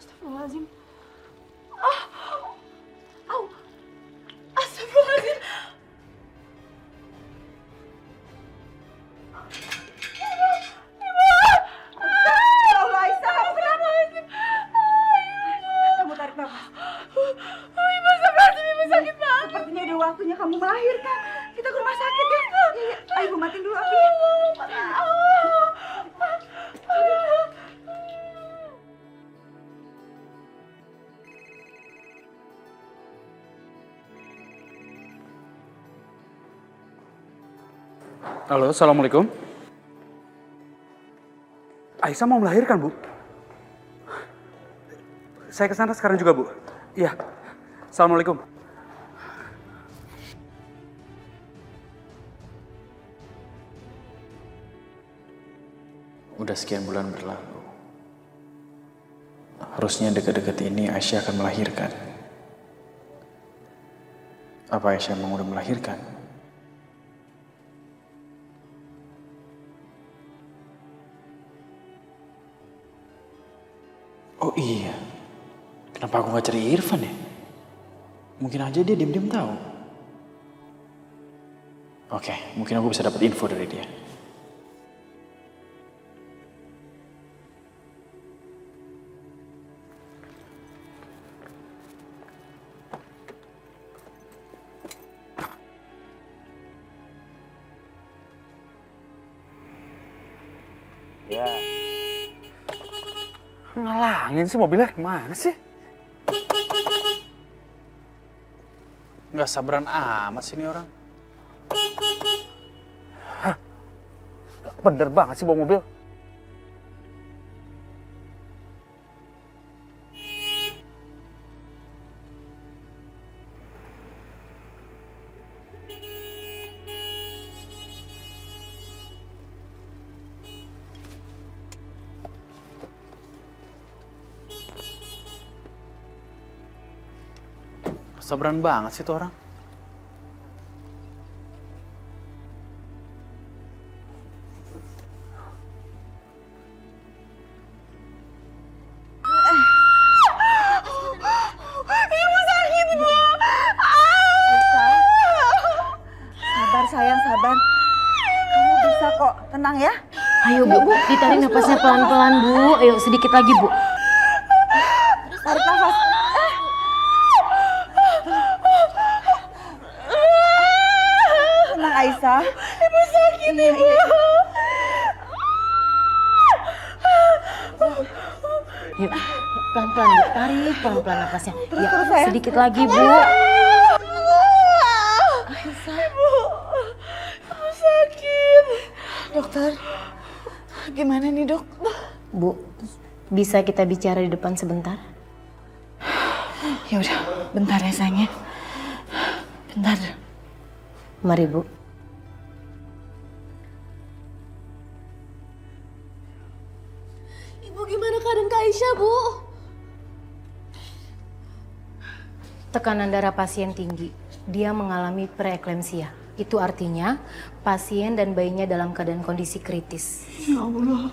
Astagfirullahaladzim. Ah, au, astagfirullahaladzim. Ya Allah, Aisyah, kamu kenapa? Kamu tarik nafas. Ibu sakit banget. Sepertinya udah waktunya kamu melahirkan. Kita ke rumah sakit ya. Iya, ayo ibu matiin dulu apinya. Halo, assalamualaikum. Aisyah mau melahirkan, Bu. Saya kesana sekarang juga, Bu. Iya. Assalamualaikum. Udah sekian bulan berlalu. Harusnya dekat-dekat ini Aisyah akan melahirkan. Apa Aisyah emang udah melahirkan? Oh iya, kenapa aku gak cari Irfan ya? Mungkin aja dia diam-diam tahu. Oke, mungkin aku bisa dapat info dari dia. Ya. Ngalangin sih mobilnya, kemana sih? Nggak sabaran amat sih ini orang. Hah? Bener banget sih bawa mobil. Sabaran banget sih tuh orang. Ibu sakit, Bu. Sabar sayang, sabar. Kamu bisa kok, tenang ya. Ayo Bu, ditarik napasnya pelan-pelan Bu. Ayo sedikit lagi Bu. Tarik nafas. Tenang Aisyah. Ibu sakit, Ibu. Yuk, pelan-pelan Bu. Tarik pelan-pelan napasnya. Ya, terus, sayang. sedikit lagi Bu. Ibu sakit. Dokter, gimana nih dok? Bu, bisa kita bicara di depan sebentar? Ya udah, bentar ya sayang ya. Bentar. Mari Bu. Ibu gimana keadaan Kak Aisyah, Bu? Tekanan darah pasien tinggi. Dia mengalami preeklemsia. Itu artinya pasien dan bayinya dalam keadaan kondisi kritis. Ya Allah,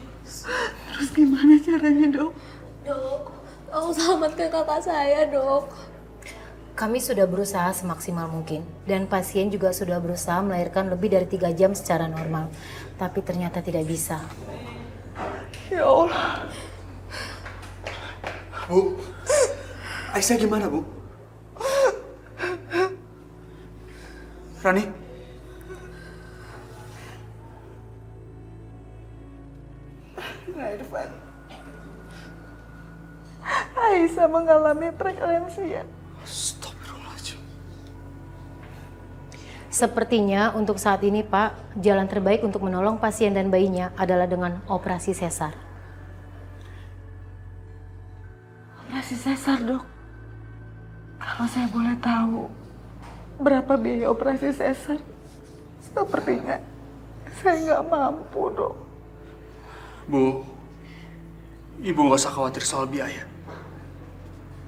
terus gimana caranya dok? Dok, tolong selamatkan kakak saya, Dok. Kami sudah berusaha semaksimal mungkin. Dan pasien juga sudah berusaha melahirkan lebih dari 3 jam secara normal. Tapi ternyata tidak bisa. Ya Allah. Bu, Aisyah gimana, Bu? Rani? Nah, Irfan. Aisyah mengalami preeklemsia. Astagfirullahaladzim. Sepertinya untuk saat ini Pak, jalan terbaik untuk menolong pasien dan bayinya adalah dengan operasi sesar. Operasi sesar dok. Kalau saya boleh tahu, berapa biaya operasi sesar? Sepertinya saya nggak mampu dok. Bu, Ibu nggak usah khawatir soal biaya.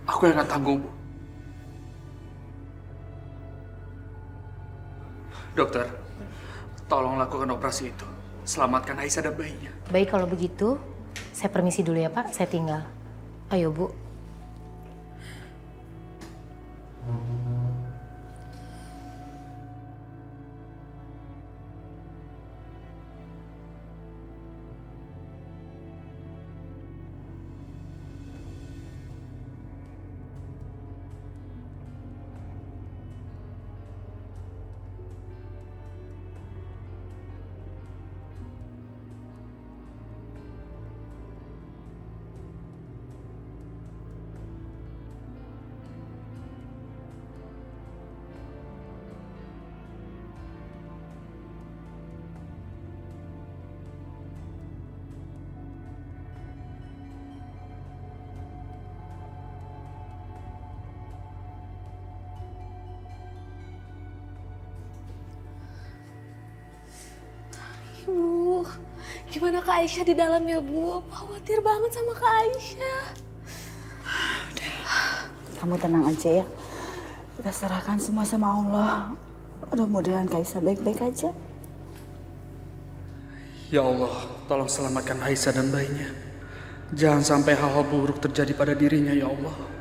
Aku yang akan tanggung, Bu. Dokter, tolong lakukan operasi itu. Selamatkan Aisyah dan bayinya. Baik kalau begitu, saya permisi dulu ya Pak, saya tinggal. Ayo Bu. Gimana Kak Aisyah di dalam ya Bu? Aku khawatir banget sama Kak Aisyah. Kamu tenang aja ya. Kita serahkan semua sama Allah. Mudah-mudahan Kaisa baik-baik aja. Ya Allah, tolong selamatkan Aisyah dan bayinya. Jangan sampai hal-hal buruk terjadi pada dirinya, ya Allah.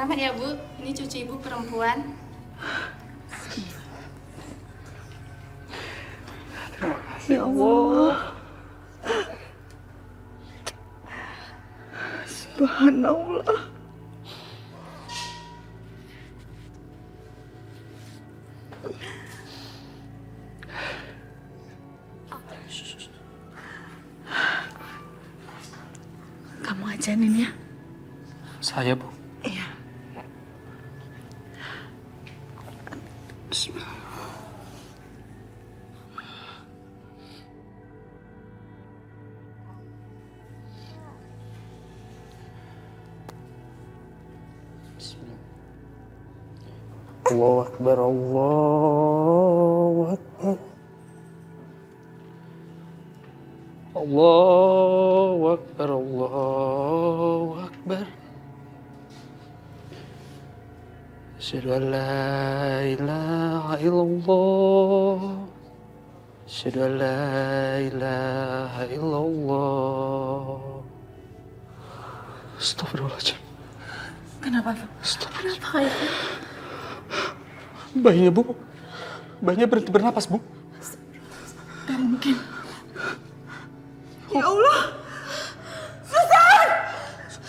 Selamat ya Bu, ini cucu Ibu perempuan. Ya Allah. Subhanallah. Kamu ajanin ya. Saya, Bu. Iya. Bismillah. Allahu Akbar, Allahu Akbar. Allahu Akbar, Allahu Akbar. Asyhadu an la ilaha illallah. Asyhadu an la ilaha illallah. Astagfirullahaladzim. Kenapa? Kenapa Kak Aisyah? Bayinya, Bu. Bayinya berhenti bernapas, Bu. Gak mungkin. Ya Allah. Suster!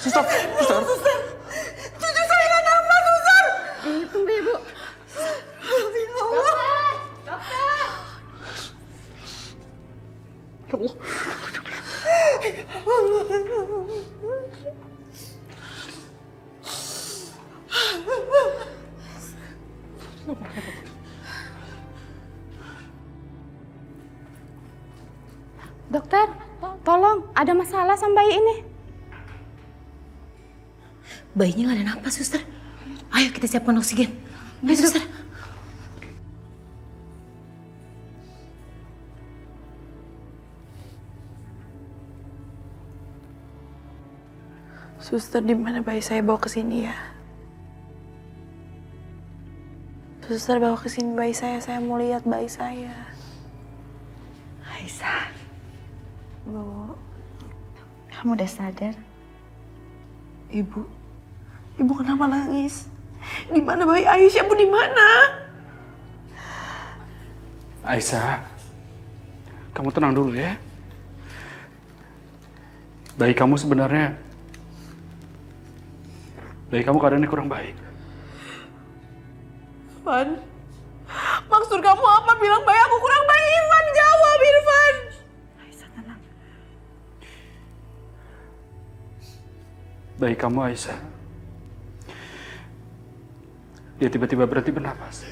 Suster, suster. Cucu saya nggak nafas, Suster. Tunggu Ibu. Ya Allah. Ya Allah. Dokter, tolong, ada masalah sama bayi ini. Bayinya nggak ada napas, suster. Ayo kita siapkan oksigen. Ayo, suster. Suster, di mana bayi saya bawa ke sini ya? Suster, bawa ke sini bayi saya mau lihat bayi saya. Aisyah. Bu, kamu udah sadar? Ibu kenapa nangis? Di mana bayi Aisyah, Bu, di mana? Aisyah, kamu tenang dulu ya. Bayi kamu keadaannya kurang baik. Irfan, maksud kamu apa bilang bayi aku kurang baik? Irfan, jawab Irfan. Aisyah, tenang. Bayi kamu, Aisyah, dia tiba-tiba berhenti bernapas.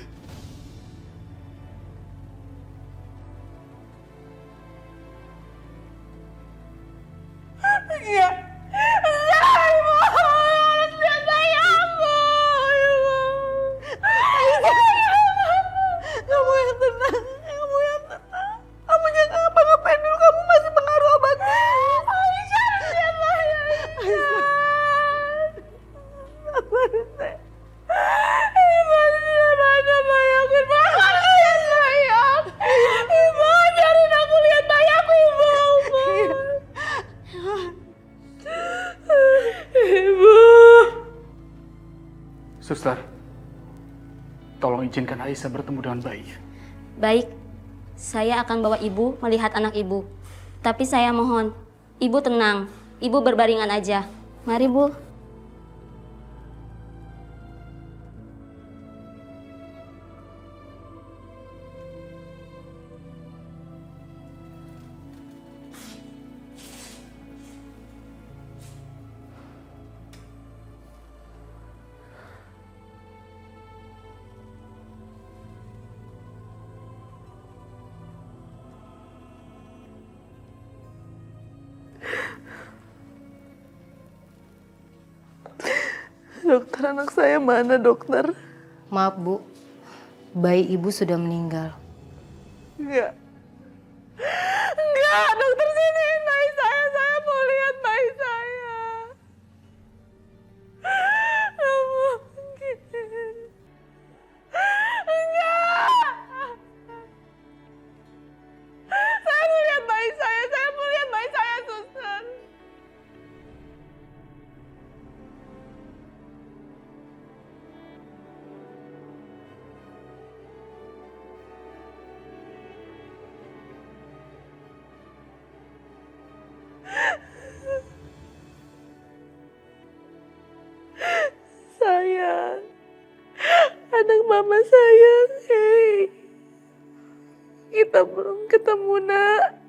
Iya. Iya, Ibu. Harus lihat bayi aku, Ibu. Kamu yang tenang. Kamu jangan ngapa-ngapain dulu. Kamu masih pengaruh obat. Aisyah, harus lihat bayi. Aisyah. Ibu, ada bayi aku. Ibu, harus lihat bayi aku. Ibu, biarin aku lihat bayi aku, Ibu. Ibu. Suster, tolong izinkan Aisyah bertemu dengan bayinya. Baik, saya akan bawa ibu melihat anak ibu. Tapi saya mohon, ibu tenang. Ibu berbaringan aja. Mari, Bu. Dokter, anak saya mana, dokter? Maaf Bu, bayi ibu sudah meninggal. Enggak. Enggak, dokter, siniin bayi saya. Saya mau lihat bayi saya. Nggak mungkin. Enggak. Saya mau lihat bayi saya. Saya mau lihat bayi saya, suster. Sayang, anak mama sayang, hei. Kita belum ketemu, nak.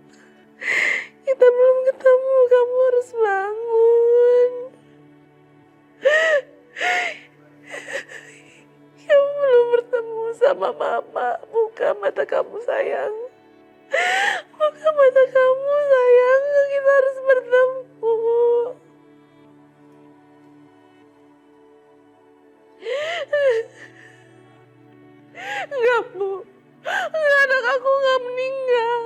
Kita belum ketemu, kamu harus bangun. Kamu belum bertemu sama mama. Buka mata kamu, sayang. Buka mata kamu, sayang. Kita harus bertemu. Enggak, Bu. Enggak, anak aku enggak meninggal.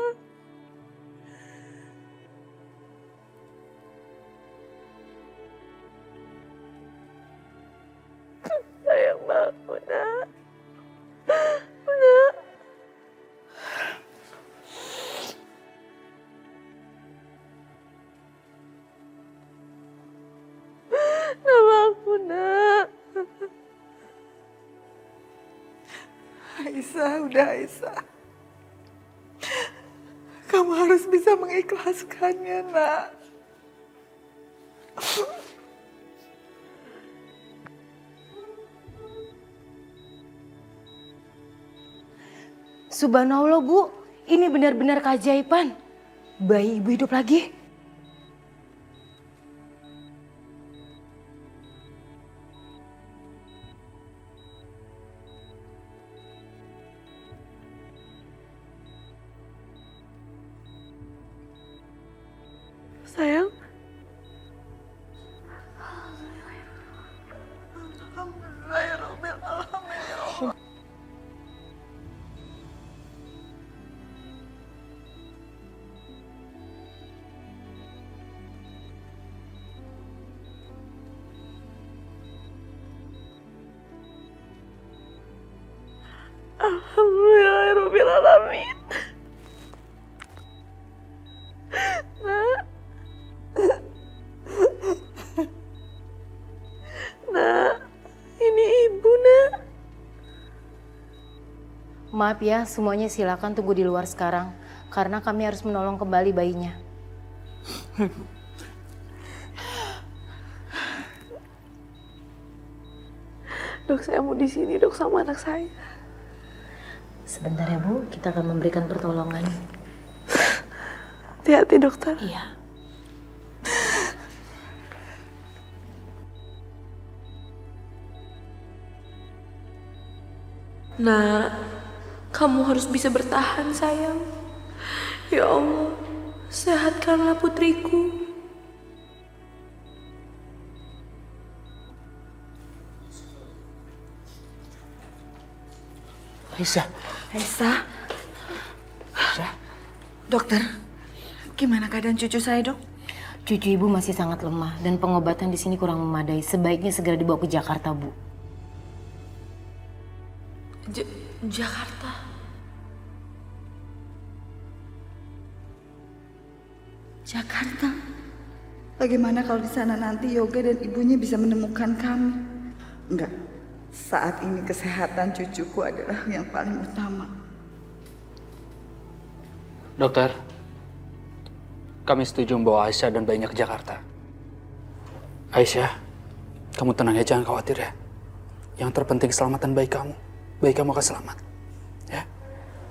Sayang banget, nak. Nak. Nama aku, nak. Aisyah, udah Aisyah. Kamu harus bisa mengikhlaskannya, nak. Subhanallah Bu, ini benar-benar keajaiban. Bayi ibu hidup lagi. Sayang. Alhamdulillahirrahmanirrahim. Nak. Nak, ini ibu, nak. Maaf ya, semuanya silakan tunggu di luar sekarang. Karena kami harus menolong kembali bayinya. Dok, saya mau di sini, dok, sama anak saya. Sebentar ya Bu, kita akan memberikan pertolongan. Hati-hati, dokter. Iya. Nak, kamu harus bisa bertahan, sayang. Ya Allah, sehatkanlah putriku. Aisyah. Aisyah. Dokter, gimana keadaan cucu saya, Dok? Cucu ibu masih sangat lemah dan pengobatan di sini kurang memadai. Sebaiknya segera dibawa ke Jakarta, Bu. Jakarta? Jakarta. Bagaimana kalau di sana nanti Yoga dan ibunya bisa menemukan kami? Enggak. Saat ini kesehatan cucuku adalah yang paling utama. Dokter, kami setuju membawa Aisyah dan bayinya ke Jakarta. Aisyah, kamu tenang ya, jangan khawatir ya. Yang terpenting keselamatan bayi kamu. Bayi kamu akan selamat. Ya.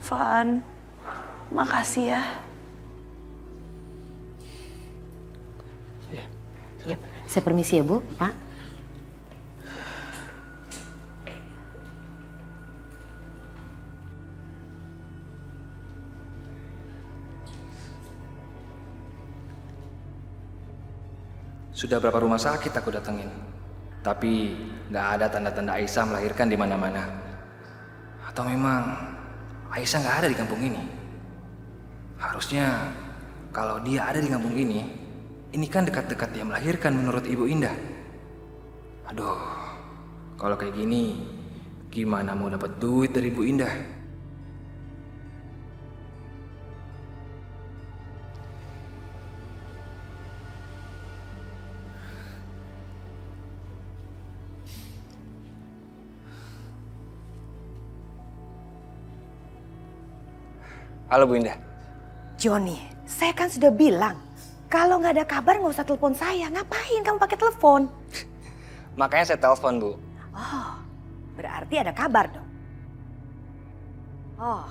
Van, makasih ya. Yuk, saya permisi ya Bu, Pak. Sudah berapa rumah sakit aku datengin? Tapi nggak ada tanda-tanda Aisyah melahirkan di mana-mana. Atau memang Aisyah nggak ada di kampung ini? Harusnya kalau dia ada di kampung ini kan dekat-dekat dia melahirkan menurut Ibu Indah. Aduh, kalau kayak gini, gimana mau dapat duit dari Ibu Indah? Halo Bu Indah. Joni, saya kan sudah bilang, kalau nggak ada kabar nggak usah telepon saya. Ngapain kamu pakai telepon? Makanya saya telepon Bu. Oh, berarti ada kabar dong. Oh,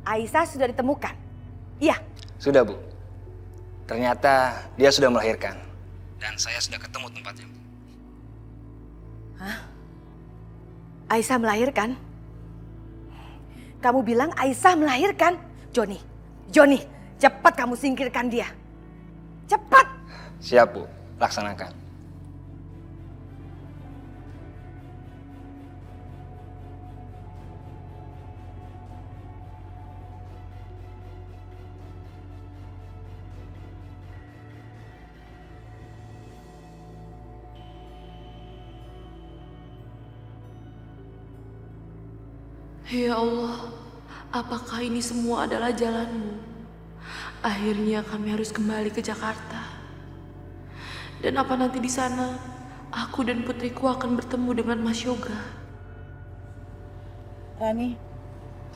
Aisyah sudah ditemukan? Iya. Sudah Bu. Ternyata dia sudah melahirkan. Dan saya sudah ketemu tempatnya. Hah? Aisyah melahirkan? Kamu bilang Aisyah melahirkan? Joni, cepat kamu singkirkan dia. Cepat! Siap Bu, laksanakan. Ya Allah, apakah ini semua adalah jalanmu? Akhirnya kami harus kembali ke Jakarta. Dan apa nanti di sana aku dan putriku akan bertemu dengan Mas Yoga? Rani,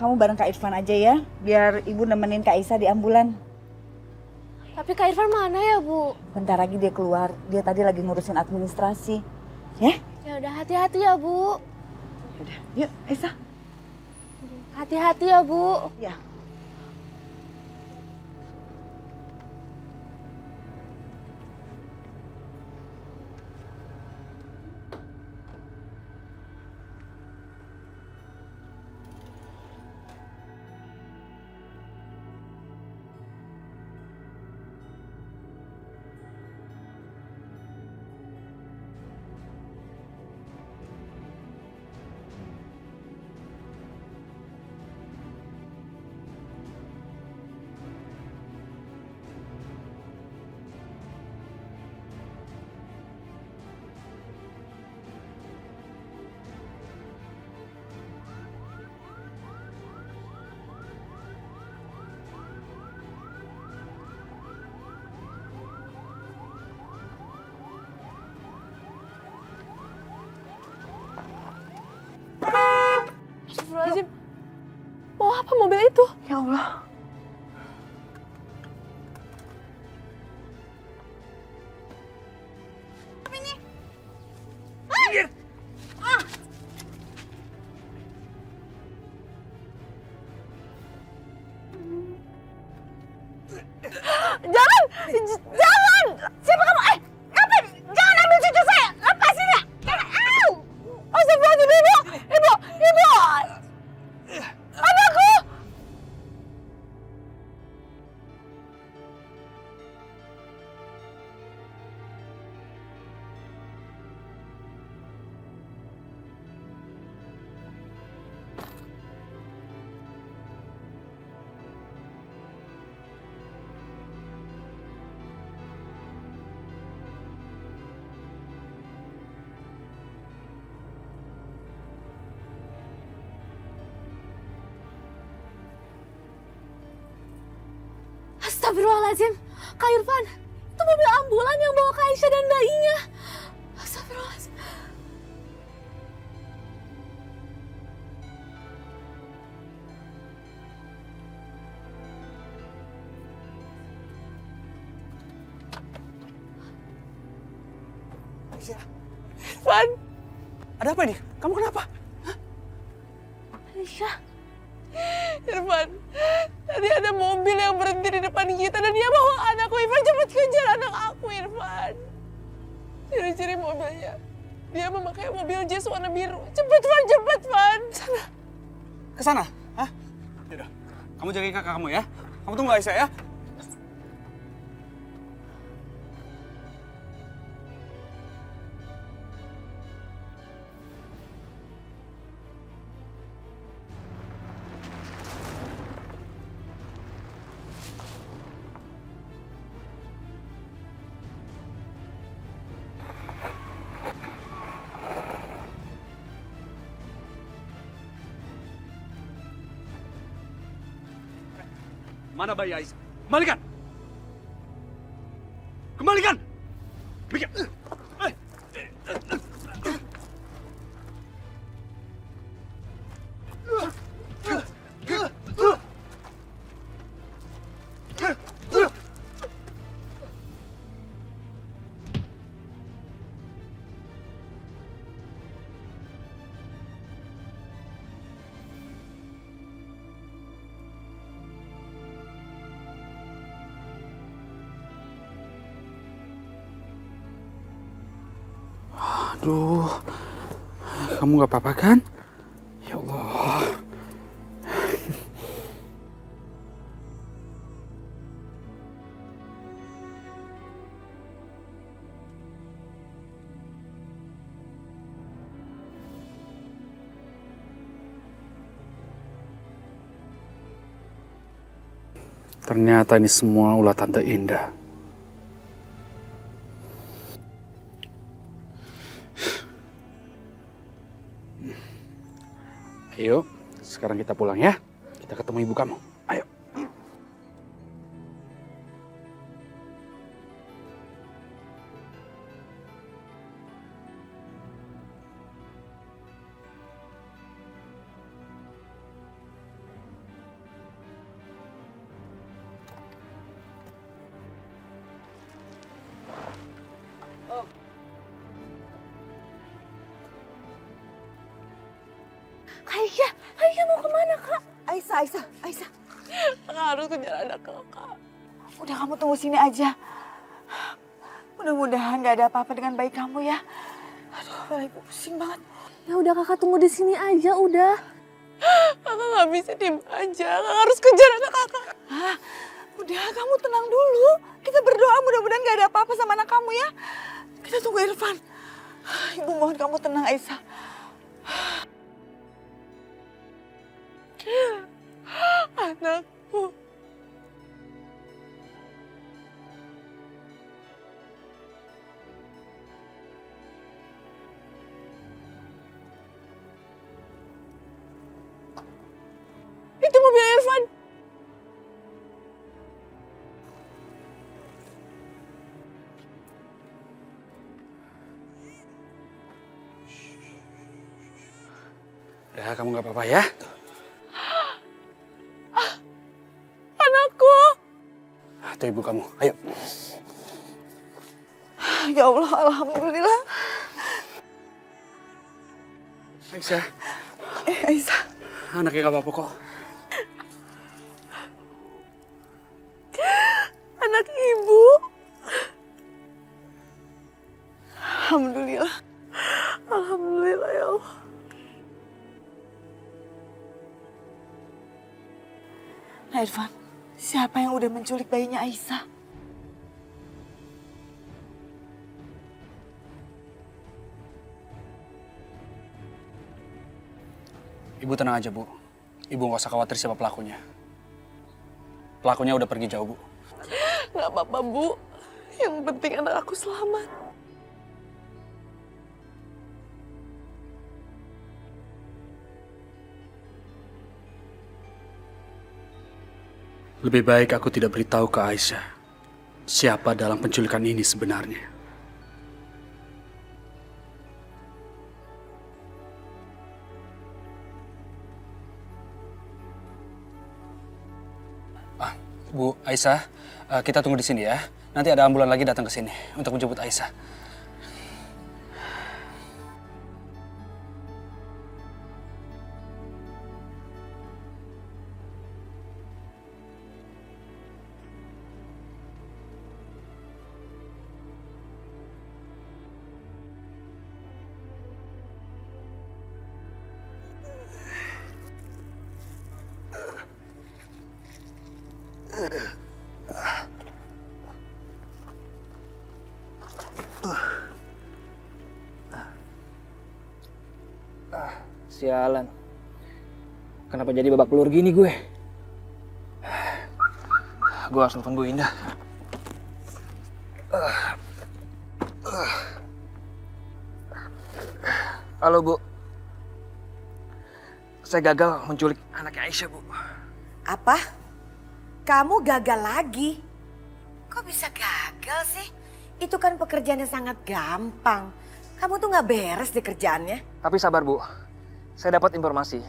kamu bareng Kak Irfan aja ya, biar Ibu nemenin Kak Aisyah di ambulan. Tapi Kak Irfan mana ya, Bu? Bentar lagi dia keluar, dia tadi lagi ngurusin administrasi. Ya? Ya udah, hati-hati ya, Bu. Udah, yuk Aisyah. Hati-hati ya, Bu. Ya. Astagfirullahaladzim. Mau apa mobil itu? Ya Allah. Jangan! Jangan! Siapa kamu? Ngapain? Jangan ambil cucu saya! Lepasin ya! Au! Astagfirullahaladzim, Ibu! Ibu! Ibu! Anakku! Astagfirullahaladzim. Kak Irfan, itu mobil ambulan yang bawa Kak Aisyah dan bayinya. Astagfirullahaladzim. Irfan! Ada apa ini? Kamu kenapa? Aisyah. Irfan, tadi ada mobil yang berhenti di depan kita dan dia bawa anakku. Irfan, cepat kejar anak aku, Irfan. Ciri-ciri mobilnya, dia memakai mobil Jazz warna biru. Cepat, Van, cepat, Van. Sana. Ke sana? Hah? Yaudah, kamu jagain kakak kamu ya. Kamu tunggu Aisyah ya. Mana bayi Aisyah? Kembalikan! Kembalikan! Bikin. Aduh, kamu nggak apa-apa kan? Ya Allah. Ternyata ini semua ulah Tante Indah. Ayo, sekarang kita pulang ya. Kita ketemu ibu kamu. Ayo. Aisyah mau kemana, Kak? Aisyah. Kakak harus kejar anak kakak. Udah kamu tunggu sini aja. Mudah-mudahan gak ada apa-apa dengan bayi kamu ya. Aduh, kepala ibu pusing banget. Ya udah Kakak tunggu di sini aja, udah. Kakak nggak bisa diem aja. Kakak harus kejar anak kakak. Hah? Udah, kamu tenang dulu. Kita berdoa mudah-mudahan gak ada apa-apa sama anak kamu ya. Kita tunggu Irfan. Ibu mohon kamu tenang, Aisyah. Anakku. Itu mobil Irfan. Ya, kamu nggak apa-apa ya. Anakku. Tuh ibu kamu. Ayo. Ya Allah, alhamdulillah. Aisyah, Aisyah. anaknya nggak apa-apa kok. Anak ibu. Alhamdulillah. Alhamdulillah ya Allah. Nah Irfan, siapa yang udah menculik bayinya Aisyah? Ibu tenang aja, Bu. Ibu nggak usah khawatir siapa pelakunya. Pelakunya udah pergi jauh, Bu. Gak apa-apa, Bu. Yang penting anak aku selamat. Lebih baik aku tidak beritahu ke Aisyah siapa dalam penculikan ini sebenarnya. Bu Aisyah, kita tunggu di sini ya. Nanti ada ambulan lagi datang ke sini untuk menjemput Aisyah. Sialan. Kenapa jadi babak belur gini gue? Gue harus telepon Bu Indah. Halo Bu. Saya gagal menculik anaknya Aisyah, Bu. Apa? kamu gagal lagi. Kok bisa gagal sih? Itu kan pekerjaan yang sangat gampang. Kamu tuh gak beres di kerjaannya. Tapi sabar Bu, saya dapat informasi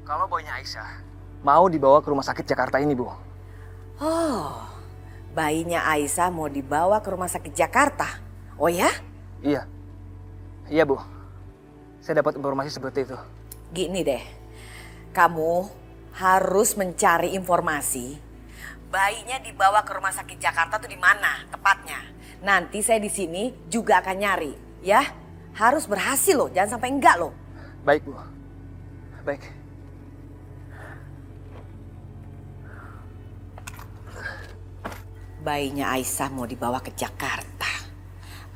kalau bayinya Aisyah mau dibawa ke rumah sakit Jakarta ini Bu. Oh, bayinya Aisyah mau dibawa ke rumah sakit Jakarta? Oh ya? Iya, iya Bu, saya dapat informasi seperti itu. Gini deh, kamu harus mencari informasi bayinya dibawa ke rumah sakit Jakarta tuh di mana tepatnya. Nanti saya di sini juga akan nyari, ya. Harus berhasil loh, jangan sampai enggak loh. Baik Bu, baik. Bayinya Aisyah mau dibawa ke Jakarta.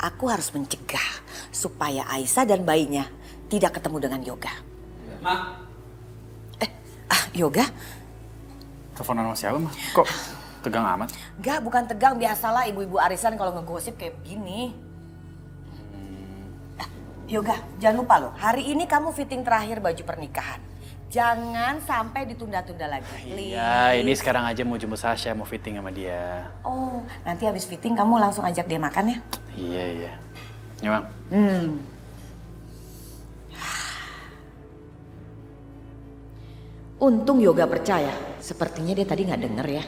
Aku harus mencegah supaya Aisyah dan bayinya tidak ketemu dengan Yoga. Ma. Yoga? Teleponan sama siapa, Ma? Kok tegang amat? Enggak, bukan tegang. Biasalah ibu-ibu arisan kalau ngegosip kayak begini. Yoga, jangan lupa loh. Hari ini kamu fitting terakhir baju pernikahan. Jangan sampai ditunda-tunda lagi. Iya, ini sekarang aja mau jemput Sasha, mau fitting sama dia. Oh, nanti habis fitting kamu langsung ajak dia makan ya? Iya, iya. Ya, Bang. Untung Yoga percaya. Sepertinya dia tadi nggak denger ya.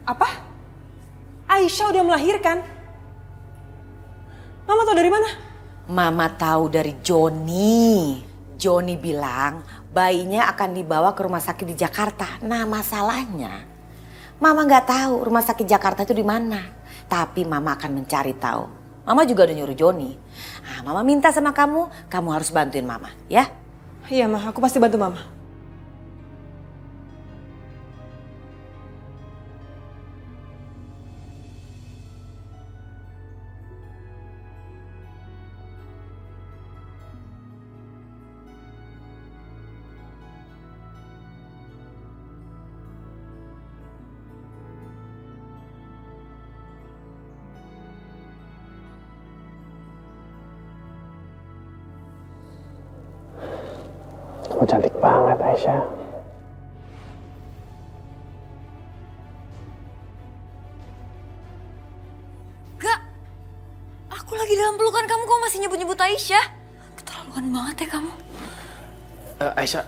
Apa? Aisyah udah melahirkan? Mama tahu dari mana? Mama tahu dari Joni. Joni bilang bayinya akan dibawa ke rumah sakit di Jakarta. Nah masalahnya, Mama nggak tahu rumah sakit Jakarta itu di mana. Tapi Mama akan mencari tahu. Mama juga udah nyuruh Joni. Nah, Mama minta sama kamu harus bantuin Mama, ya? Iya, Ma, aku pasti bantu Mama. Kamu cantik banget, Aisyah. Gak, aku lagi dalam pelukan kamu kok masih nyebut-nyebut Aisyah? Keterlaluan banget ya kamu. Aisyah,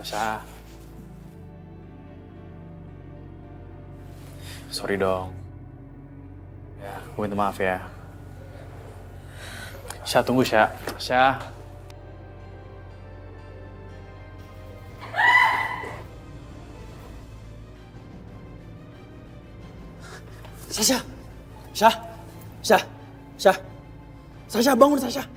Aisyah. Sorry dong. Ya, aku minta maaf ya. Syah, tunggu Syah. Syah. Sasha. Syah. Syah. Syah. Sasha, bangun Sasha.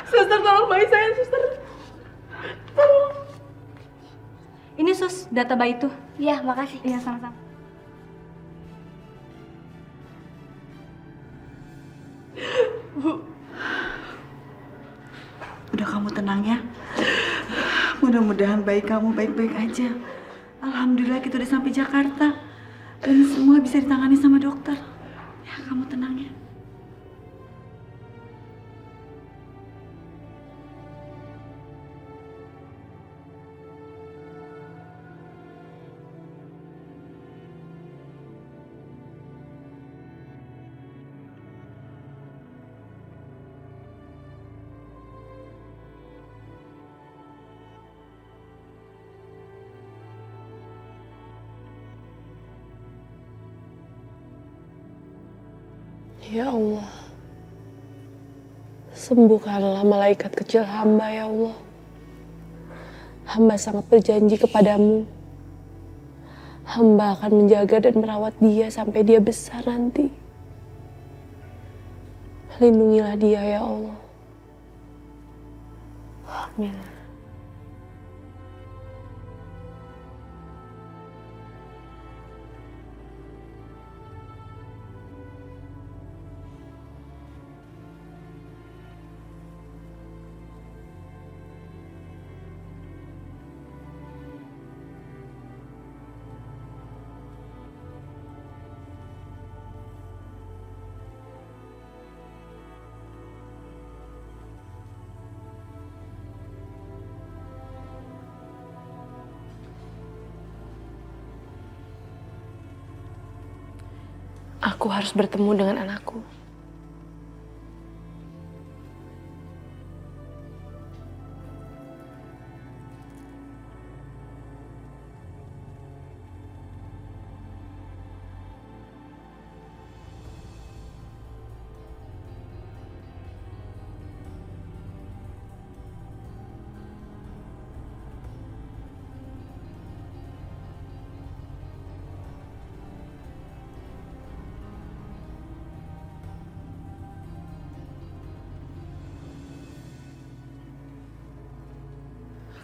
Suster, tolong bayi saya, suster. Tolong. Ini Sus, data bayi itu. Iya, makasih. Iya, sama-sama. Udah kamu tenang ya. Mudah-mudahan bayi kamu baik-baik aja. Alhamdulillah kita udah sampai Jakarta. Dan semua bisa ditangani sama dokter. Ya, kamu tenang ya. Ya Allah, sembuhkanlah malaikat kecil hamba ya Allah. Hamba sangat berjanji kepadamu. Hamba akan menjaga dan merawat dia sampai dia besar nanti. Lindungilah dia ya Allah. Amin. Aku harus bertemu dengan anakku.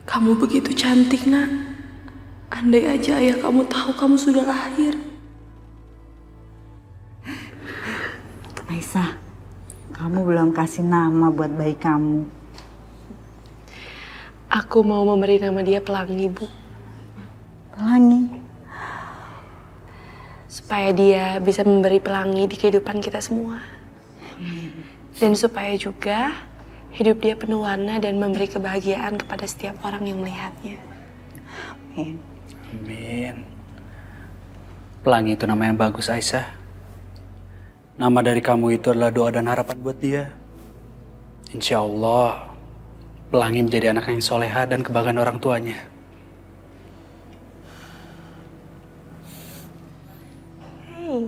Kamu begitu cantik, Nak. Andai aja ayah kamu tahu kamu sudah lahir. Aisyah, kamu belum kasih nama buat bayi kamu. Aku mau memberi nama dia Pelangi, Bu. Pelangi? Supaya dia bisa memberi pelangi di kehidupan kita semua. Dan supaya juga hidup dia penuh warna dan memberi kebahagiaan kepada setiap orang yang melihatnya. Amin. Amin. Pelangi itu nama yang bagus, Aisyah. Nama dari kamu itu adalah doa dan harapan buat dia. Insya Allah, Pelangi menjadi anak yang soleha dan kebanggaan orang tuanya. Hey.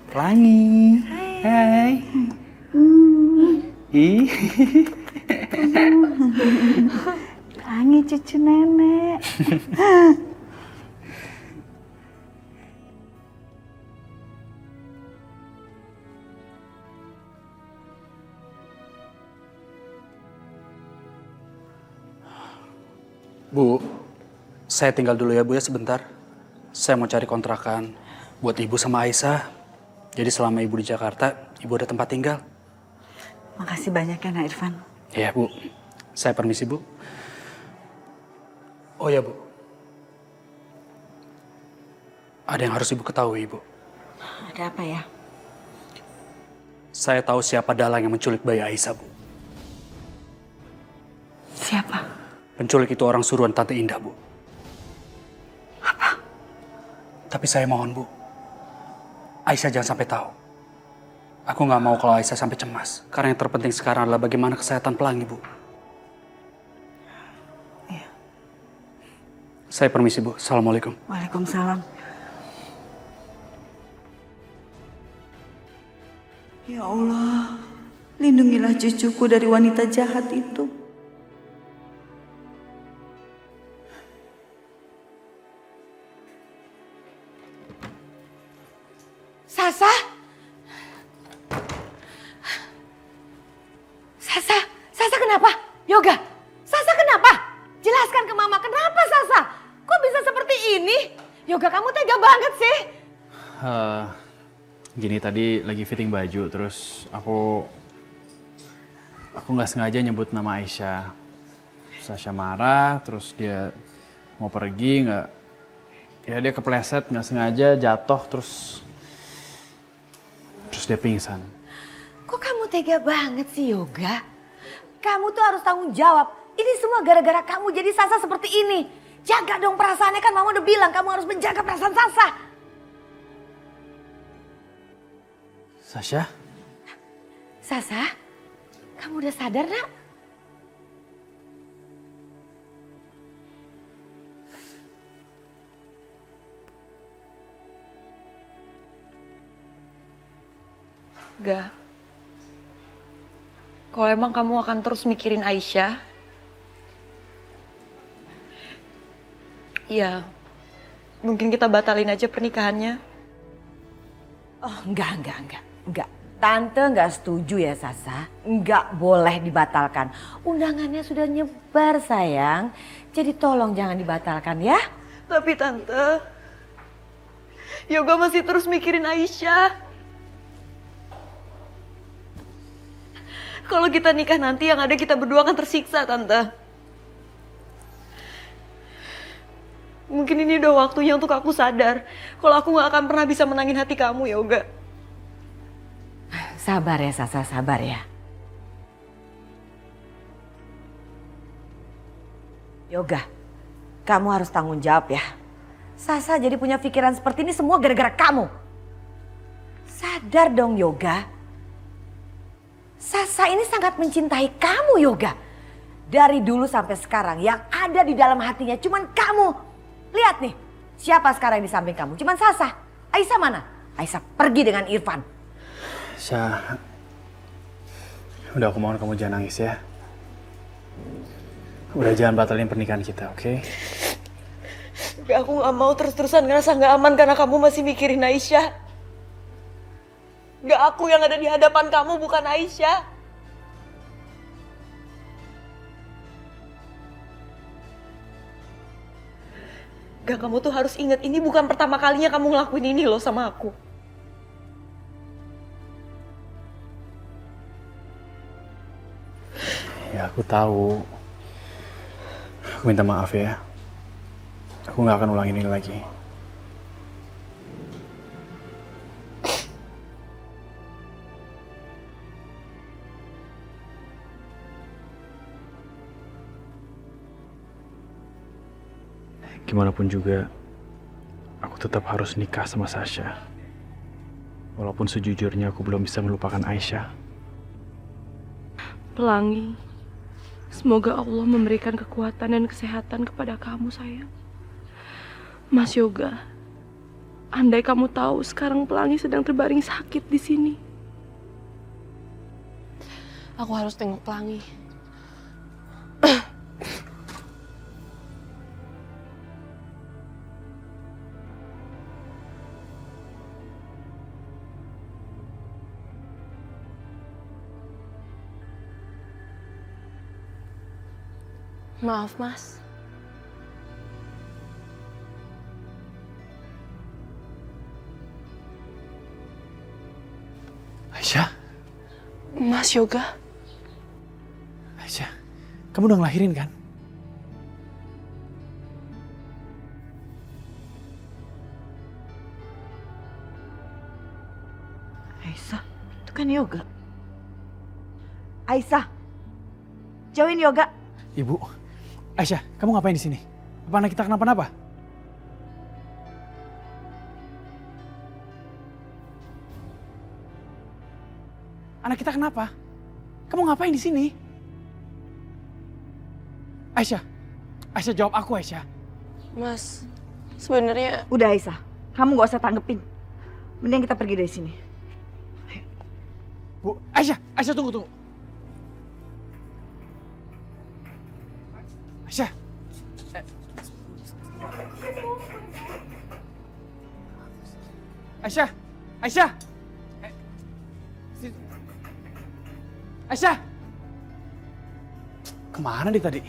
Pelangi. Hai. Ih. Pelangi cucu nenek. Bu, saya tinggal dulu ya Bu ya sebentar. Saya mau cari kontrakan buat Ibu sama Aisyah. Jadi selama Ibu di Jakarta, Ibu ada tempat tinggal. Makasih banyak ya, Nak Irfan. Iya, Bu. Saya permisi, Bu. Oh ya, Bu. Ada yang harus Ibu ketahui, Bu. Ada apa ya? Saya tahu siapa dalang yang menculik bayi Aisyah, Bu. Siapa? Penculik itu orang suruhan Tante Indah, Bu. Apa? Tapi saya mohon, Bu. Aisyah jangan sampai tahu. Aku nggak mau kalau Aisyah sampai cemas. Karena yang terpenting sekarang adalah bagaimana kesehatan Pelangi, Bu. Iya. Saya permisi, Bu. Assalamualaikum. Waalaikumsalam. Ya Allah, lindungilah cucuku dari wanita jahat itu. Sasa? Sasa kenapa? Yoga, Sasa kenapa? Jelaskan ke Mama, kenapa Sasa? Kok bisa seperti ini? Yoga, kamu tega banget sih. Gini, tadi lagi fitting baju, terus aku nggak sengaja nyebut nama Aisyah. Sasha marah, terus dia mau pergi, dia kepleset, nggak sengaja jatuh, terus dia pingsan. Kok kamu tega banget sih, Yoga? Kamu tuh harus tanggung jawab. Ini semua gara-gara kamu jadi Sasa seperti ini. Jaga dong perasaannya, kan Mama udah bilang kamu harus menjaga perasaan Sasa. Sasha? Sasa, kamu udah sadar, Nak? Ga. Kalau emang kamu akan terus mikirin Aisyah, ya mungkin kita batalin aja pernikahannya. Oh, enggak. Tante enggak setuju ya, Sasa. Enggak boleh dibatalkan. Undangannya sudah nyebar, sayang. Jadi tolong jangan dibatalkan ya. Tapi Tante, Yoga masih terus mikirin Aisyah. Kalau kita nikah nanti yang ada kita berdua akan tersiksa, Tante. Mungkin ini udah waktunya untuk aku sadar kalau aku gak akan pernah bisa menangin hati kamu, Yoga. Sabar ya, Sasa, sabar ya. Yoga, kamu harus tanggung jawab ya. Sasa jadi punya pikiran seperti ini semua gara-gara kamu. Sadar dong, Yoga. Sasa ini sangat mencintai kamu, Yoga. Dari dulu sampai sekarang yang ada di dalam hatinya cuman kamu. Lihat nih, siapa sekarang yang di samping kamu? Cuman Sasa. Aisyah mana? Aisyah pergi dengan Irfan. Syah, udah aku mohon kamu jangan nangis ya. Udah jangan batalin pernikahan kita, oke? Tapi aku gak mau terus-terusan ngerasa gak aman karena kamu masih mikirin Aisyah. Gak aku yang ada di hadapan kamu, bukan Aisyah. Gak, kamu tuh harus ingat ini bukan pertama kalinya kamu ngelakuin ini loh sama aku. Ya aku tahu. Aku minta maaf ya. Aku nggak akan ulangin ini lagi. Gimana pun juga, aku tetap harus nikah sama Sasha. Walaupun sejujurnya aku belum bisa melupakan Aisyah. Pelangi, semoga Allah memberikan kekuatan dan kesehatan kepada kamu, sayang. Mas Yoga, andai kamu tahu sekarang Pelangi sedang terbaring sakit di sini. Aku harus tengok Pelangi. Maaf, Mas. Aisyah? Mas Yoga? Aisyah, kamu udah ngelahirin kan? Aisyah, itu kan Yoga. Aisyah, jauhin Yoga. Ibu, Aisyah, kamu ngapain di sini? Apa anak kita kenapa-napa? Anak kita kenapa? Kamu ngapain di sini? Aisyah, Aisyah jawab aku, Aisyah. Mas, sebenarnya... Udah Aisyah, kamu gak usah tanggepin. Mending kita pergi dari sini. Bu, Aisyah, Aisyah tunggu. Aisyah. Aisyah. Aisyah. Aisyah. Kemana dia tadi?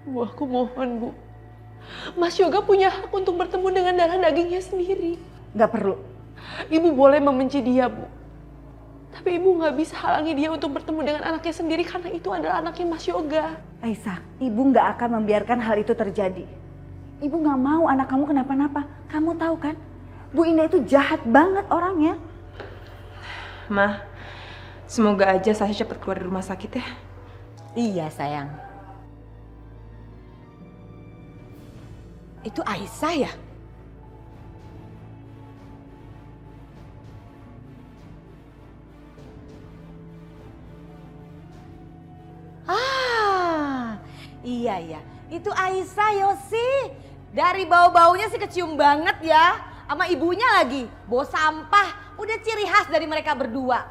Bu, aku mohon, Bu. Mas Yoga punya hak untuk bertemu dengan darah dagingnya sendiri. Gak perlu. Ibu boleh membenci dia, Bu. Tapi ibu gak bisa halangi dia untuk bertemu dengan anaknya sendiri karena itu adalah anaknya Mas Yoga. Aisyah, ibu gak akan membiarkan hal itu terjadi. Ibu gak mau anak kamu kenapa-napa. Kamu tahu kan, Bu Indah itu jahat banget orangnya. Ma, semoga aja Sasha cepat keluar dari rumah sakit ya. Iya, sayang. Itu Aisyah ya? Iya. Itu Aisyah, Yosi. Dari bau-baunya sih kecium banget ya. Sama ibunya lagi, bau sampah. Udah ciri khas dari mereka berdua.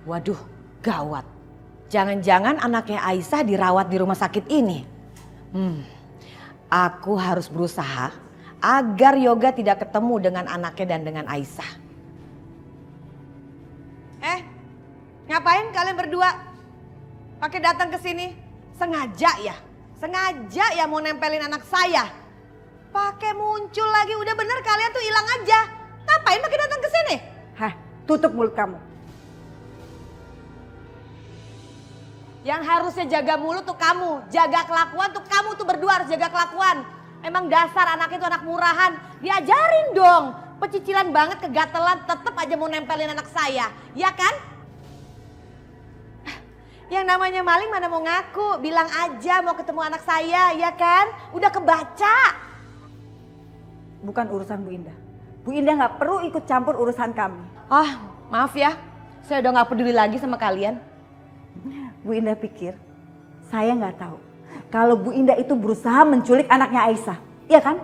Waduh, gawat. Jangan-jangan anaknya Aisyah dirawat di rumah sakit ini. Aku harus berusaha agar Yoga tidak ketemu dengan anaknya dan dengan Aisyah. Ngapain kalian berdua? Pakai datang ke sini? Sengaja ya? Sengaja ya mau nempelin anak saya? Pakai muncul lagi, udah bener kalian tuh hilang aja. Ngapain pakai datang ke sini? Hah, tutup mulut kamu. Yang harusnya jaga mulut tuh kamu, jaga kelakuan tuh kamu tuh berdua harus jaga kelakuan. Emang dasar anak itu anak murahan, diajarin dong. Pecicilan banget, kegatelan, tetep aja mau nempelin anak saya, ya kan? Yang namanya maling mana mau ngaku, bilang aja mau ketemu anak saya, ya kan? Udah kebaca. Bukan urusan Bu Indah. Bu Indah nggak perlu ikut campur urusan kami. Maaf ya, saya udah nggak peduli lagi sama kalian. Bu Indah pikir saya nggak tahu kalau Bu Indah itu berusaha menculik anaknya Aisyah, iya kan?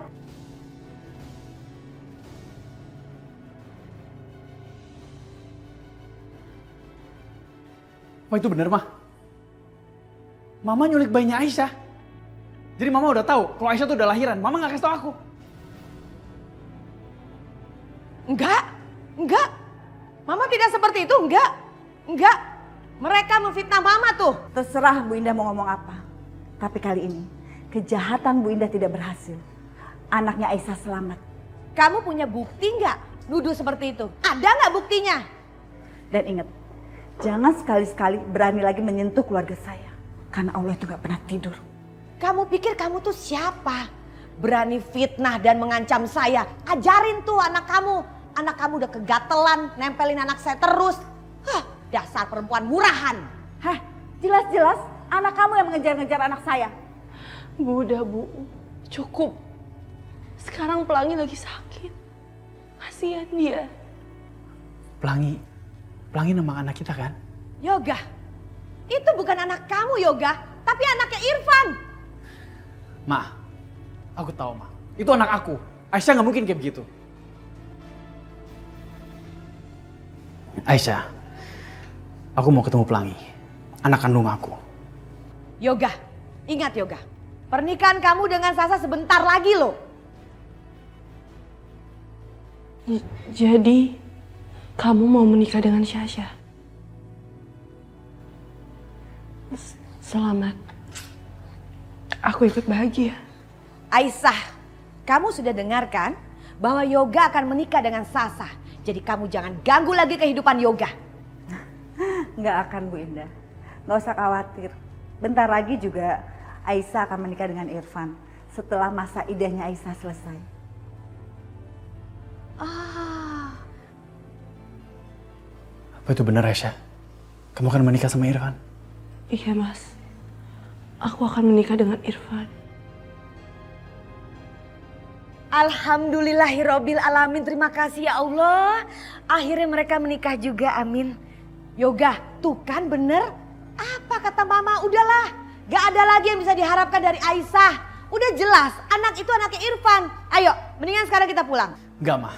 Apa itu bener, Mah? Mama nyulik bayinya Aisyah. Jadi Mama udah tahu kalau Aisyah tuh udah lahiran. Mama nggak kasih tau aku. Enggak. Mama tidak seperti itu, enggak. Mereka memfitnah Mama tuh. Terserah Bu Indah mau ngomong apa. Tapi kali ini kejahatan Bu Indah tidak berhasil. Anaknya Aisyah selamat. Kamu punya bukti nggak nuduh seperti itu? Ada nggak buktinya? Dan ingat, jangan sekali-sekali berani lagi menyentuh keluarga saya. Karena Allah itu gak pernah tidur. Kamu pikir kamu tuh siapa? Berani fitnah dan mengancam saya. Ajarin tuh anak kamu. Anak kamu udah kegatelan, nempelin anak saya terus. Dasar perempuan murahan. Jelas-jelas anak kamu yang mengejar-ngejar anak saya. Bu, udah Bu. Cukup. Sekarang Pelangi lagi sakit. Kasihan dia. Pelangi nama anak kita kan? Yoga, itu bukan anak kamu Yoga, tapi anaknya Irfan. Ma, aku tahu Ma. Itu anak aku. Aisyah nggak mungkin kayak begitu. Aisyah, aku mau ketemu Pelangi, anak kandung aku. Yoga, ingat Yoga, pernikahan kamu dengan Sasa sebentar lagi loh. Jadi, kamu mau menikah dengan Syasha? Selamat. Aku ikut bahagia. Aisyah, kamu sudah dengarkan bahwa Yoga akan menikah dengan Sasa. Jadi kamu jangan ganggu lagi kehidupan Yoga. Nggak akan Bu Indah, nggak usah khawatir. Bentar lagi juga Aisyah akan menikah dengan Irfan setelah masa iddahnya Aisyah selesai. Apa itu benar Aisyah? Kamu akan menikah sama Irfan? Iya Mas, aku akan menikah dengan Irfan. Alhamdulillahirobbil alamin, terima kasih ya Allah. Akhirnya mereka menikah juga, amin. Yoga, tuh kan bener. Apa kata Mama? Udahlah, gak ada lagi yang bisa diharapkan dari Aisyah. Udah jelas, anak itu anaknya Irfan. Ayo, mendingan sekarang kita pulang. Enggak Ma,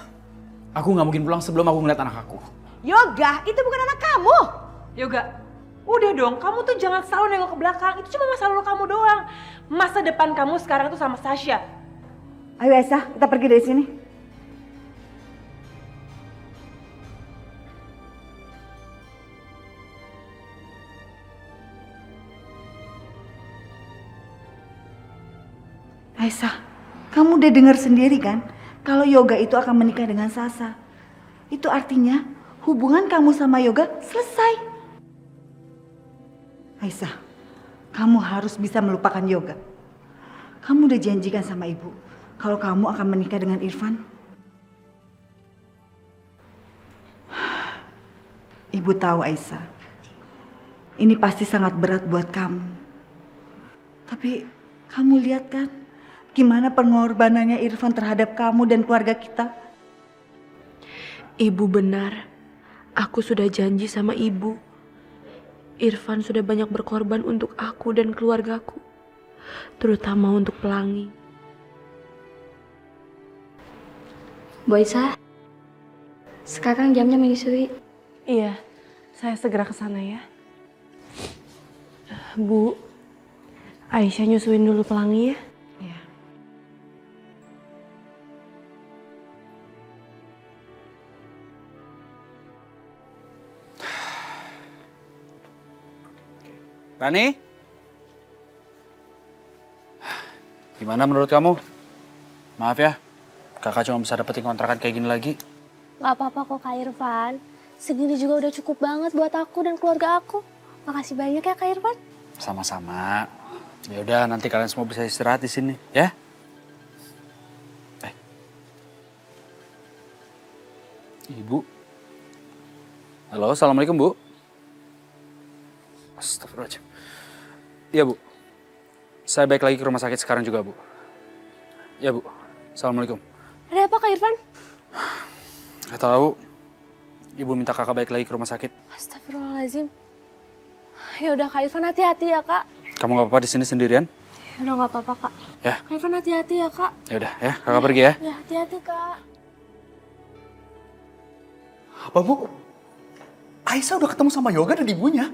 aku nggak mungkin pulang sebelum aku ngeliat anak aku. Yoga, itu bukan anak kamu. Yoga, udah dong, kamu tuh jangan selalu nengok ke belakang. Itu cuma masa lalu kamu doang. Masa depan kamu sekarang tuh sama Sasha. Ayo Aisyah, kita pergi dari sini. Aisyah, kamu udah dengar sendiri kan? Kalau Yoga itu akan menikah dengan Sasa. Itu artinya hubungan kamu sama Yoga selesai. Aisyah, kamu harus bisa melupakan Yoga. Kamu udah janjikan sama ibu kalau kamu akan menikah dengan Irfan. Ibu tahu Aisyah, ini pasti sangat berat buat kamu. Tapi kamu lihat kan gimana pengorbanannya Irfan terhadap kamu dan keluarga kita. Ibu benar, aku sudah janji sama ibu. Irfan sudah banyak berkorban untuk aku dan keluargaku, terutama untuk Pelangi. Bu Aisyah, sekarang jamnya menyusui. Iya, saya segera ke sana ya. Bu, Aisyah nyusuin dulu Pelangi ya. Iya. Rani? Gimana menurut kamu? Maaf ya, kakak cuma bisa dapetin kontrakan kayak gini lagi. Gak apa-apa kok Kak Irfan. Segini juga udah cukup banget buat aku dan keluarga aku. Makasih banyak ya Kak Irfan. Sama-sama. Ya udah, nanti kalian semua bisa istirahat di sini, ya? Ibu. Halo, assalamualaikum Bu. Astagfirullahaladzim. Iya Bu. Saya balik lagi ke rumah sakit sekarang juga Bu. Ya Bu. Assalamualaikum. Ada apa Kak Irfan? Gak tahu. Ibu minta kakak balik lagi ke rumah sakit. Astagfirullahaladzim. Ya udah Kak Irfan, hati-hati ya Kak. Kamu gak apa-apa di sini sendirian? Ya udah gak apa-apa Kak. Ya. Kak Irfan hati-hati ya Kak. Ya udah ya, kakak pergi ya. Ya hati-hati Kak. Apa Bu? Aisyah udah ketemu sama Yoga dan ibunya?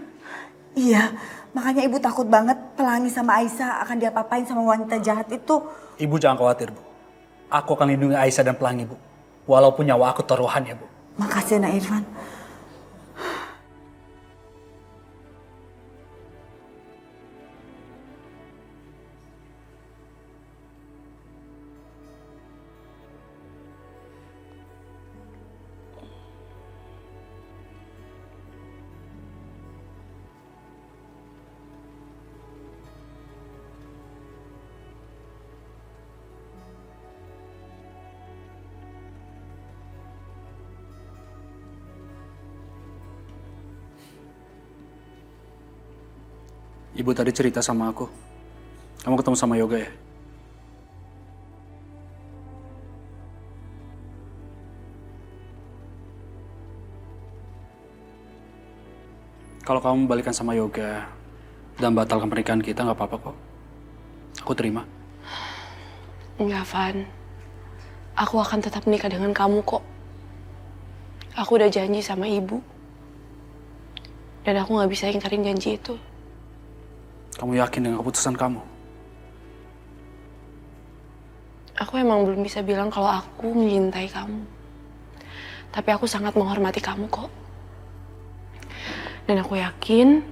Iya, makanya ibu takut banget Pelangi sama Aisyah akan diapa-apain sama wanita jahat itu. Ibu jangan khawatir Bu. Aku akan lindungi Aisyah dan Pelangi Bu. Walaupun nyawa aku taruhan ya Bu. Makasih Nak Irfan. Ibu tadi cerita sama aku. Kamu ketemu sama Yoga ya? Kalau kamu balikan sama Yoga dan batalkan pernikahan kita nggak apa-apa kok. Aku terima. Enggak, Van. Aku akan tetap menikah dengan kamu kok. Aku udah janji sama ibu. Dan aku gak bisa ingkarin janji itu. Kamu yakin dengan keputusan kamu? Aku emang belum bisa bilang kalau aku mencintai kamu. Tapi aku sangat menghormati kamu kok. Dan aku yakin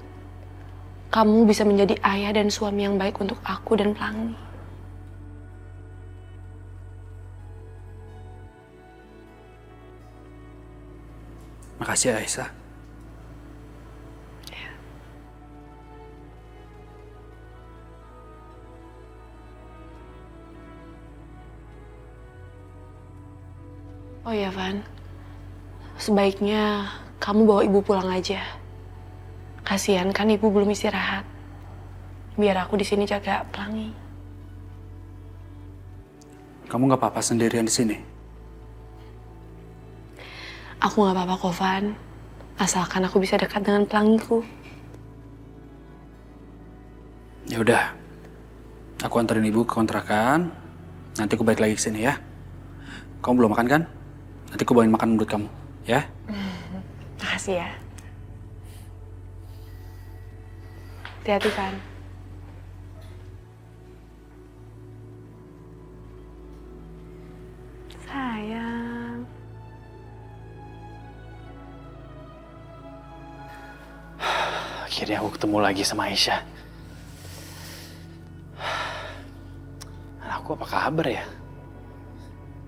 kamu bisa menjadi ayah dan suami yang baik untuk aku dan Pelangi. Makasih Aisyah. Oh ya, Van. Sebaiknya kamu bawa ibu pulang aja. Kasihan kan ibu belum istirahat. Biar aku di sini jaga Pelangi. Kamu nggak apa-apa sendirian di sini? Aku nggak apa-apa kok, Van. Asalkan aku bisa dekat dengan Pelangiku. Ya udah. Aku anterin ibu ke kontrakan. Nanti aku balik lagi ke sini ya. Kamu belum makan kan? Nanti aku bawain makan buat kamu, ya? Makasih ya. Hati-hati, Van. Sayang. Akhirnya aku ketemu lagi sama Aisyah. Anakku apa kabar ya?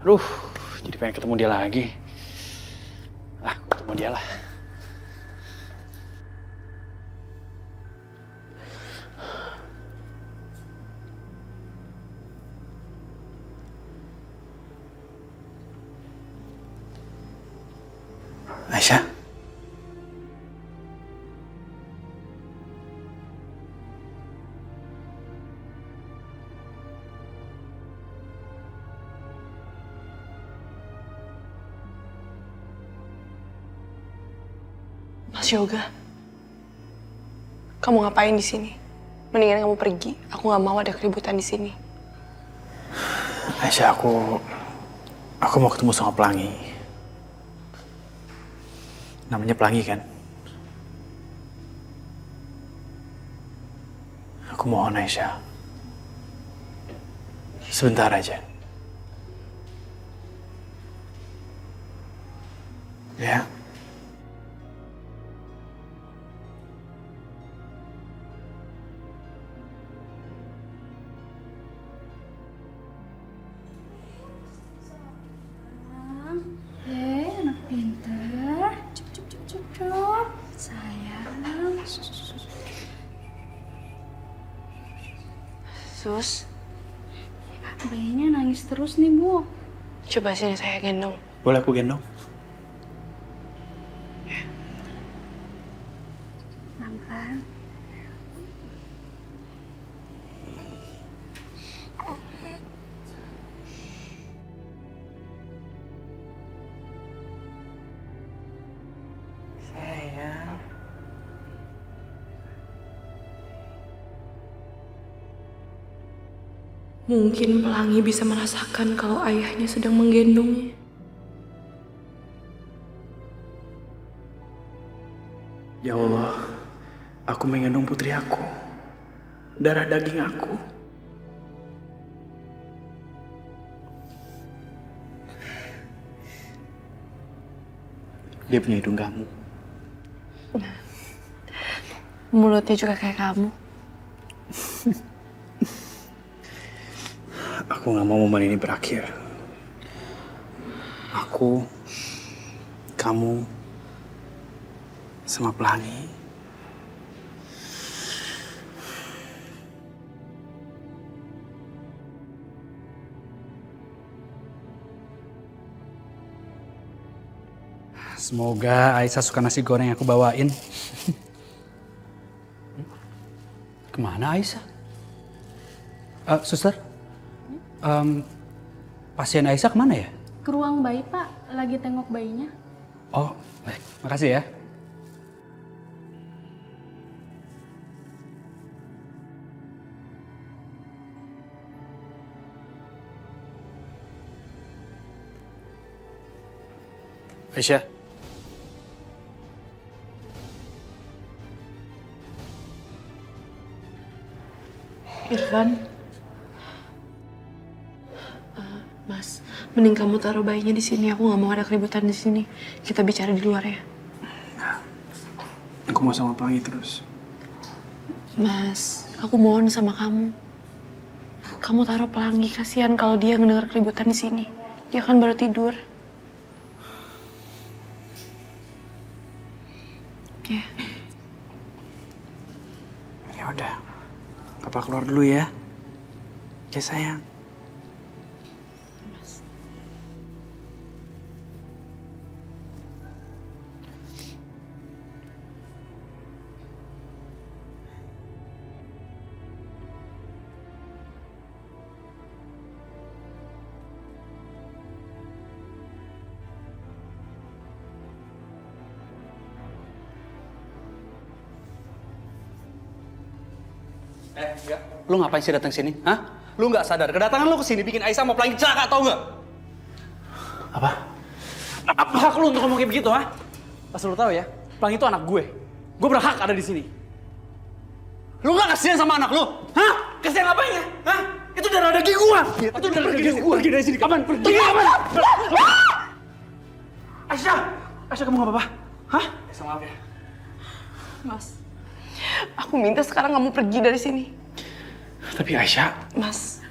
Aduh, jadi pengen ketemu dia lagi. Ketemu dia lah. Aisyah? Mas Yoga. Kamu ngapain di sini? Mendingan kamu pergi. Aku nggak mau ada keributan di sini. Aisyah, aku mau ketemu sama Pelangi. Namanya Pelangi kan? Aku mohon Aisyah. Sebentar aja. Ya. Anak pintar. Cup. Sayang. Sus, Bayinya nangis terus nih, Bu. coba sini saya gendong. Boleh aku gendong? Pelan-pelan. Sayang. Mungkin Pelangi bisa merasakan kalau ayahnya sedang menggendongnya. Ya Allah, aku menggendong putri aku. Darah daging aku. Dia punya hidung kamu. Mulutnya juga kayak kamu. Aku gak mau momen ini berakhir. Aku, kamu, sama Pelangi. Semoga Aisyah suka nasi goreng yang aku bawain. Kemana Aisyah? Suster, pasien Aisyah kemana ya? Ke ruang bayi, Pak. Lagi tengok bayinya. Oh, baik. Makasih ya. Aisyah. Irfan. Mas, mending kamu taruh bayinya di sini. Aku nggak mau ada keributan di sini. Kita bicara di luar ya. Aku mau sama Pelangi terus. Mas, aku mohon sama kamu. Kamu taruh Pelangi, kasihan kalau dia ngedengar keributan di sini. Dia kan baru tidur. Ya. Ya udah, Papa keluar dulu ya. Ya sayang. Enggak. Lu ngapain sih datang sini? Hah? Lu nggak sadar kedatangan lu ke sini bikin Aisyah mau Pelangi celaka, tau nggak? Apa? Apa hak lu untuk ngomong kayak begitu, ha? Asal lu tahu ya, Pelangi itu anak gue. Gue berhak ada di sini. Lu nggak kasihan sama anak lu? Hah? Kasihan ngapain ya? Hah? Itu darah daging gua. Itu darah daging gua. Pergi dari sini. Kapan? Pergi kapan? Aisyah! Aisyah, kamu nggak apa-apa? Hah? Aisyah, maaf ya. Mas, aku minta sekarang kamu pergi dari sini. Tapi Aisyah... Mas,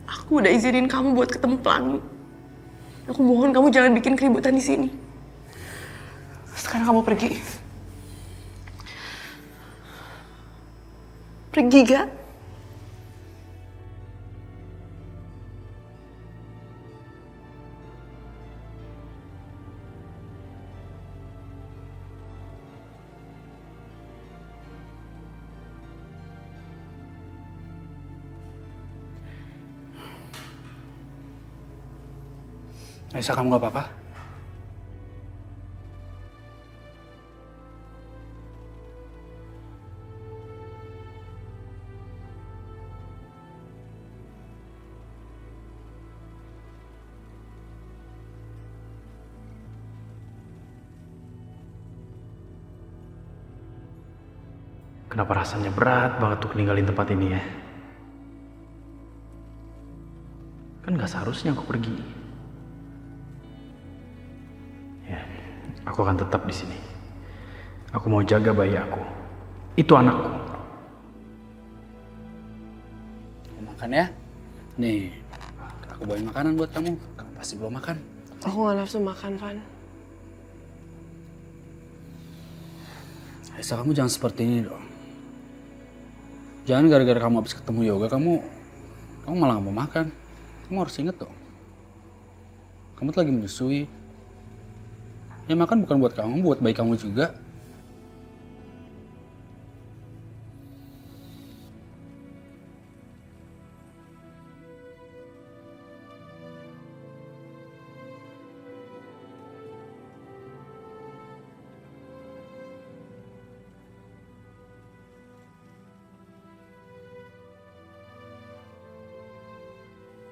aku udah izinin kamu buat ketemu Pelangi. Aku mohon kamu jangan bikin keributan di sini. Sekarang kamu pergi. Pergi, gak? Aisyah, kamu nggak apa-apa? Kenapa rasanya berat banget tuh ninggalin tempat ini ya? Kan gak seharusnya aku pergi. Ya, aku akan tetap di sini. Aku mau jaga bayi aku. Itu anakku. Makan ya. Nih, aku bawain makanan buat kamu. Kamu pasti belum makan. Aku gak nafsu makan, Van. Aisyah, kamu jangan seperti ini dong. Jangan gara-gara kamu habis ketemu Yoga, kamu malah gak mau makan. Kamu harus inget dong. Kamu tuh lagi menyusui. Ya makan bukan buat kamu, buat bayi kamu juga.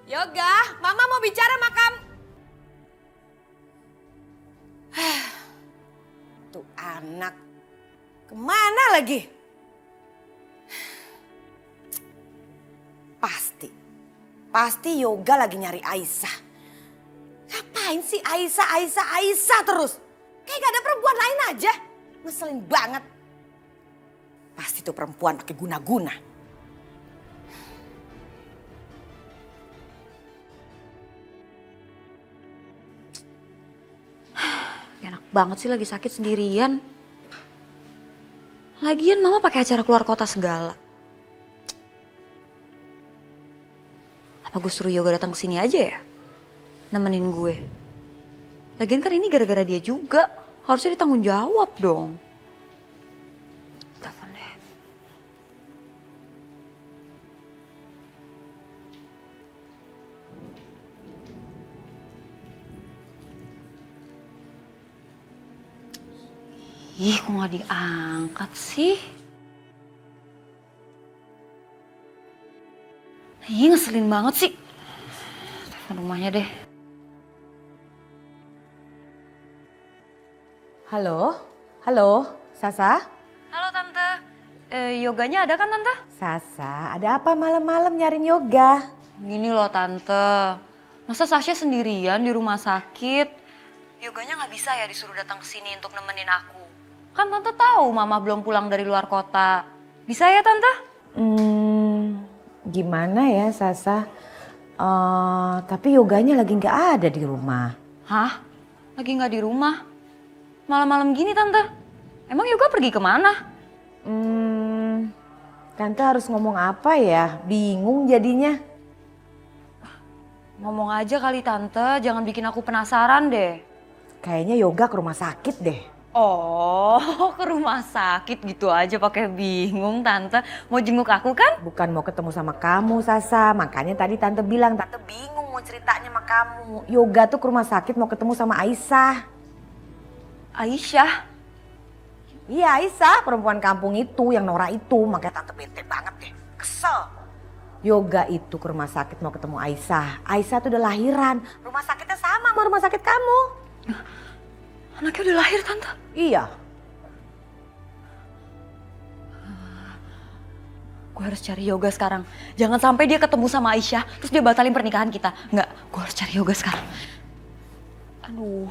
Yoga, Mama mau bicara sama kamu. Tuh anak, kemana lagi? Pasti Yoga lagi nyari Aisyah. Ngapain sih Aisyah terus? Kayak gak ada perempuan lain aja. Ngeselin banget. Pasti tuh perempuan pakai guna-guna. Enak banget sih lagi sakit sendirian. Lagian Mama pakai acara keluar kota segala. Apa gue suruh Yoga datang ke sini aja ya? Nemenin gue. Lagian kan ini gara-gara dia juga. Harusnya ditanggung jawab dong. Telepon deh. Ih, kok gak diangkat sih? Ih, ngeselin banget sih. Telepon rumahnya deh. Halo, Sasa? Halo Tante, Yoganya ada kan Tante? Sasa, ada apa malam-malam nyariin Yoga? Gini loh Tante, masa Sasha sendirian di rumah sakit? Yoganya nggak bisa ya disuruh datang ke sini untuk nemenin aku. Kan Tante tahu Mama belum pulang dari luar kota. Bisa ya Tante? Gimana ya Sasa? Tapi Yoganya lagi nggak ada di rumah. Hah? Lagi nggak di rumah? Malam-malam gini Tante? Emang Yoga pergi kemana? Tante harus ngomong apa ya? Bingung jadinya. Ngomong aja kali Tante, jangan bikin aku penasaran deh. Kayaknya Yoga ke rumah sakit deh. Oh, ke rumah sakit gitu aja pakai bingung Tante. Mau jenguk aku kan? Bukan mau ketemu sama kamu Sasa, makanya tadi Tante bilang Tante bingung mau ceritanya sama kamu. Yoga tuh ke rumah sakit mau ketemu sama Aisyah. Aisyah? Iya Aisyah, perempuan kampung itu yang norak itu, makanya Tante bete banget deh, kesel. Yoga itu ke rumah sakit mau ketemu Aisyah. Aisyah tuh udah lahiran, rumah sakitnya sama rumah sakit kamu. Anaknya udah lahir Tante? Iya. Gue harus cari Yoga sekarang. Jangan sampai dia ketemu sama Aisyah, terus dia batalin pernikahan kita. Enggak, gue harus cari Yoga sekarang. Aduh.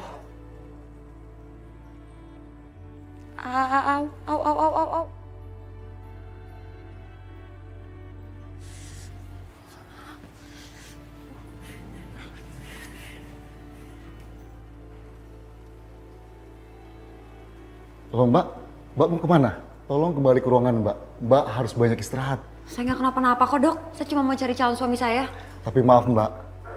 Au. Tolong Mbak mau kemana? Tolong kembali ke ruangan Mbak harus banyak istirahat. Saya nggak kenapa-napa kok dok, saya cuma mau cari calon suami saya. Tapi maaf Mbak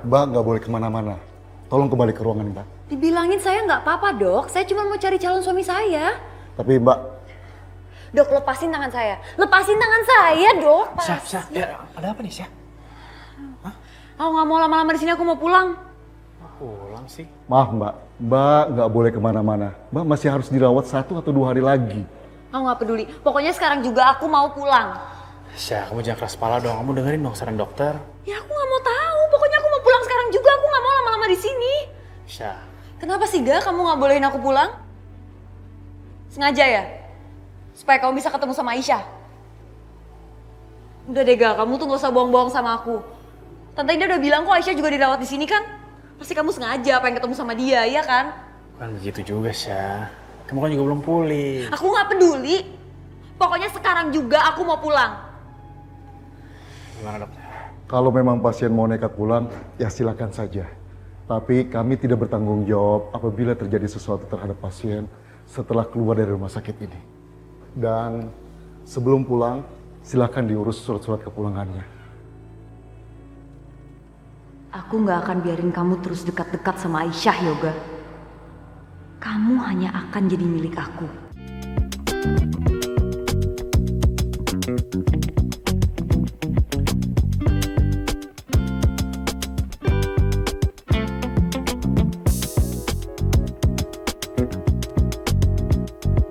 nggak boleh kemana-mana. Tolong kembali ke ruangan Mbak. Dibilangin saya nggak apa-apa dok, saya cuma mau cari calon suami saya. Tapi Mbak. Dok, lepasin tangan saya. Lepasin tangan saya, dok. Syah, ya, ada apa nih, Syah? Aku nggak mau lama-lama di sini, aku mau pulang. Pulang sih? Maaf Mbak nggak boleh kemana-mana. Mbak masih harus dirawat 1 atau 2 hari lagi. Aku nggak peduli. Pokoknya sekarang juga aku mau pulang. Syah, kamu jangan keras kepala dong. Kamu dengerin dong saran dokter. Ya aku nggak mau tahu. Pokoknya aku mau pulang sekarang juga. Aku nggak mau lama-lama di sini. Syah. Kenapa sih Ga? Kamu nggak bolehin aku pulang? Sengaja ya? Supaya kamu bisa ketemu sama Aisyah? Udah deh Ga, kamu tuh gak usah bohong-bohong sama aku. Tante Indah udah bilang kok Aisyah juga dirawat di sini kan? Pasti kamu sengaja pengen ketemu sama dia, ya kan? Bukan begitu juga, Syah. Kamu kan juga belum pulih. Aku gak peduli. Pokoknya sekarang juga aku mau pulang. Gimana, Dok? Kalau memang pasien mau nekat pulang, ya silakan saja. Tapi kami tidak bertanggung jawab apabila terjadi sesuatu terhadap pasien setelah keluar dari rumah sakit ini. Dan sebelum pulang, silakan diurus surat-surat kepulangannya. Aku gak akan biarin kamu terus dekat-dekat sama Aisyah, Yoga. Kamu hanya akan jadi milik aku.